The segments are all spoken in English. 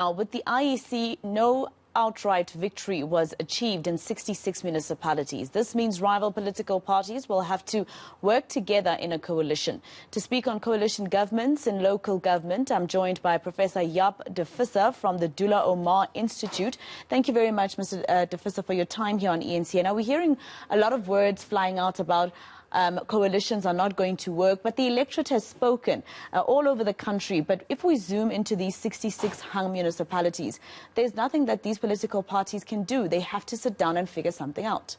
Now, with the IEC, no outright victory was achieved in 66 municipalities. This means rival political parties will have to work together in a coalition. To speak on coalition governments and local government, I'm joined by Professor Jaap de Visser from the Dullah Omar Institute. Thank you very much, Mr. de Visser, for your time here on eNCA. Now, we're hearing a lot of words flying out about coalitions are not going to work, but the electorate has spoken all over the country. But if we zoom into these 66 hung municipalities, there's nothing that these political parties can do. They have to sit down and figure something out.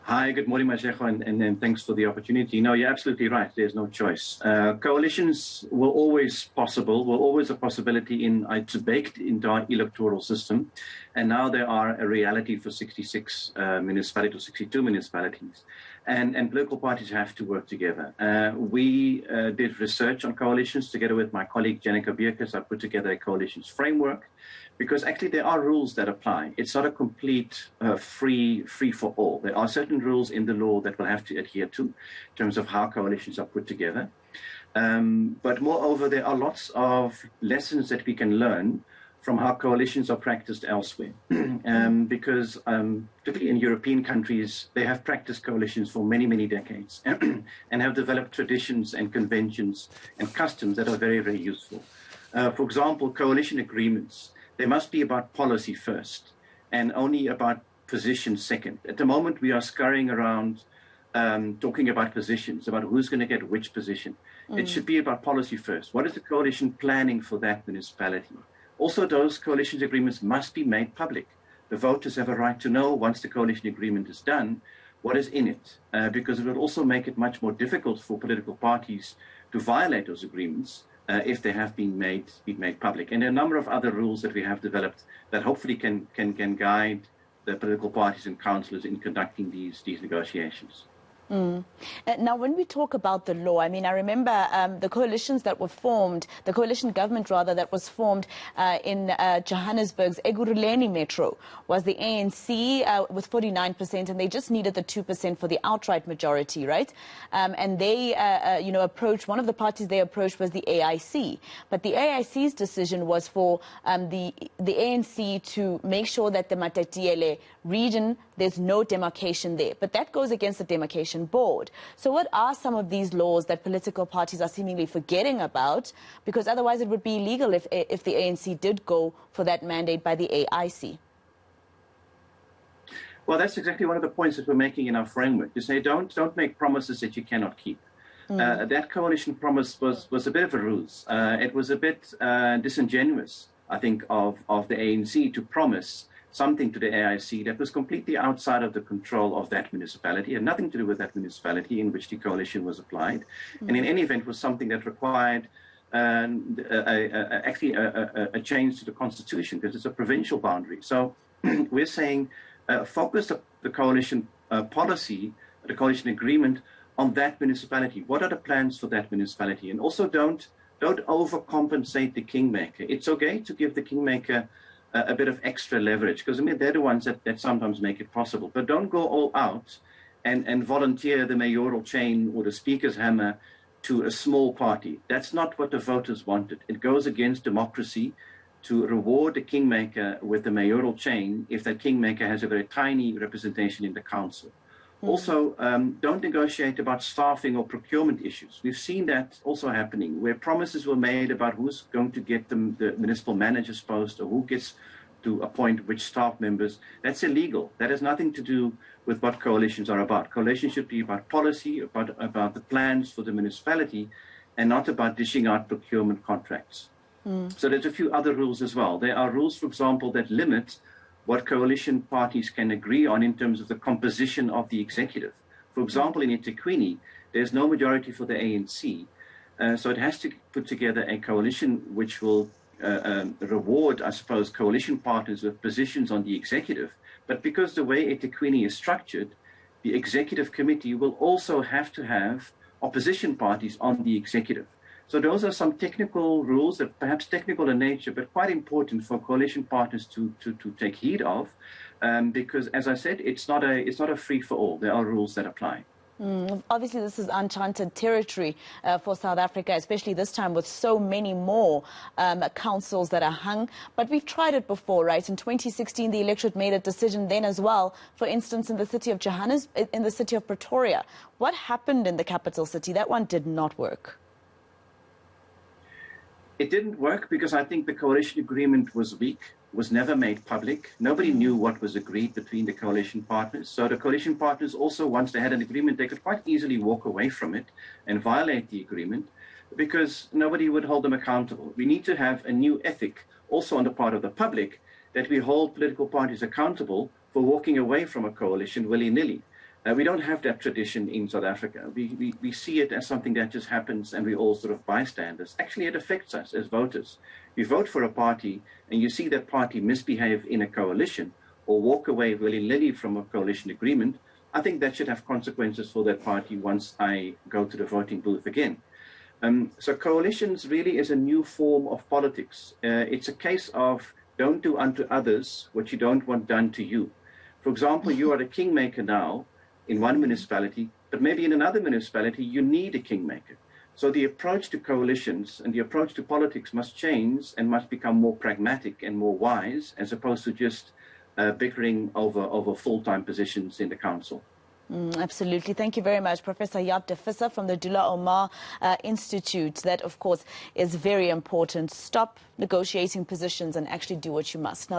Hi, good morning, Mashecho, and thanks for the opportunity. No, you're absolutely right. There's no choice. Coalitions were always possible, were always a possibility it's baked into our electoral system. And now they are a reality for 66 municipalities, 62 municipalities. And political parties have to work together. We did research on coalitions together with my colleague, Jaap de Visser. I put together a coalitions framework because actually there are rules that apply. It's not a complete free for all. There are certain rules in the law that we'll have to adhere to in terms of how coalitions are put together. But moreover, there are lots of lessons that we can learn from how coalitions are practiced elsewhere. Because particularly in European countries, they have practiced coalitions for many, many decades and have developed traditions and conventions and customs that are very, very useful. For example, coalition agreements, they must be about policy first and only about position second. At the moment, we are scurrying around talking about positions, about who's going to get which position. It should be about policy first. What is the coalition planning for that municipality? Also, those coalition agreements must be made public. The voters have a right to know, once the coalition agreement is done, what is in it, because it will also make it much more difficult for political parties to violate those agreements if they have been made public. And there are a number of other rules that we have developed that hopefully can guide the political parties and councillors in conducting these negotiations. Now, when we talk about the law, I mean, I remember the coalitions that were formed, the coalition government, rather, that was formed in Johannesburg's Ekurhuleni Metro was the ANC with 49%, and they just needed the 2% for the outright majority, right? And they, approached, one of the parties they approached was the AIC. But the AIC's decision was for the ANC to make sure that the Matatiele region, there's no demarcation there. But that goes against the demarcation board. So what are some of these laws that political parties are seemingly forgetting about? Because otherwise it would be illegal if the ANC did go for that mandate by the AIC. Well, that's exactly one of the points that we're making in our framework. To say don't make promises that you cannot keep. That coalition promise was a bit of a ruse. It was a bit disingenuous, I think, of the ANC to promise something to the AIC that was completely outside of the control of that municipality and nothing to do with that municipality in which the coalition was applied. And in any event was something that required actually a change to the constitution because it's a provincial boundary. So we're saying focus the coalition policy, the coalition agreement on that municipality. What are the plans for that municipality? And also don't overcompensate the kingmaker. It's okay to give the kingmaker a bit of extra leverage, because I mean they're the ones that sometimes make it possible. But don't go all out and volunteer the mayoral chain or the speaker's hammer to a small party. That's not what the voters wanted. It goes against democracy to reward the kingmaker with the mayoral chain if that kingmaker has a very tiny representation in the council. Also, don't negotiate about staffing or procurement issues. We've seen that also happening, where promises were made about who's going to get the municipal manager's post or who gets to appoint which staff members. That's illegal. That has nothing to do with what coalitions are about. Coalitions should be about policy, about the plans for the municipality, and not about dishing out procurement contracts. So there's a few other rules as well. There are rules, for example, that limit what coalition parties can agree on in terms of the composition of the executive. For example, in eThekwini, there's no majority for the ANC, so it has to put together a coalition which will reward, I suppose, coalition partners with positions on the executive. But because the way eThekwini is structured, the executive committee will also have to have opposition parties on the executive. So those are some technical rules that perhaps technical in nature, but quite important for coalition partners to take heed of, because, as I said, it's not a free for all. There are rules that apply. Obviously, this is uncharted territory for South Africa, especially this time with so many more councils that are hung. But we've tried it before, right? In 2016, the electorate made a decision then as well, for instance, in the city of in the city of Pretoria. What happened in the capital city? That one did not work. It didn't work because I think the coalition agreement was weak, was never made public. Nobody knew what was agreed between the coalition partners. So the coalition partners also, once they had an agreement, they could quite easily walk away from it and violate the agreement because nobody would hold them accountable. We need to have a new ethic also on the part of the public that we hold political parties accountable for walking away from a coalition willy-nilly. We don't have that tradition in South Africa. We see it as something that just happens and we all sort of bystanders. Actually, it affects us as voters. You vote for a party and you see that party misbehave in a coalition or walk away willy-nilly from a coalition agreement. I think that should have consequences for that party once I go to the voting booth again. So coalitions really is a new form of politics. It's a case of don't do unto others what you don't want done to you. For example, you are a kingmaker now in one municipality, but maybe in another municipality you need a kingmaker. So the approach to coalitions and the approach to politics must change and must become more pragmatic and more wise, as opposed to just bickering over full-time positions in the council. Absolutely. Thank you very much, Professor Jaap de Visser from the Dullah Omar Institute. That, of course, is very important. Stop negotiating positions and actually do what you must. Now,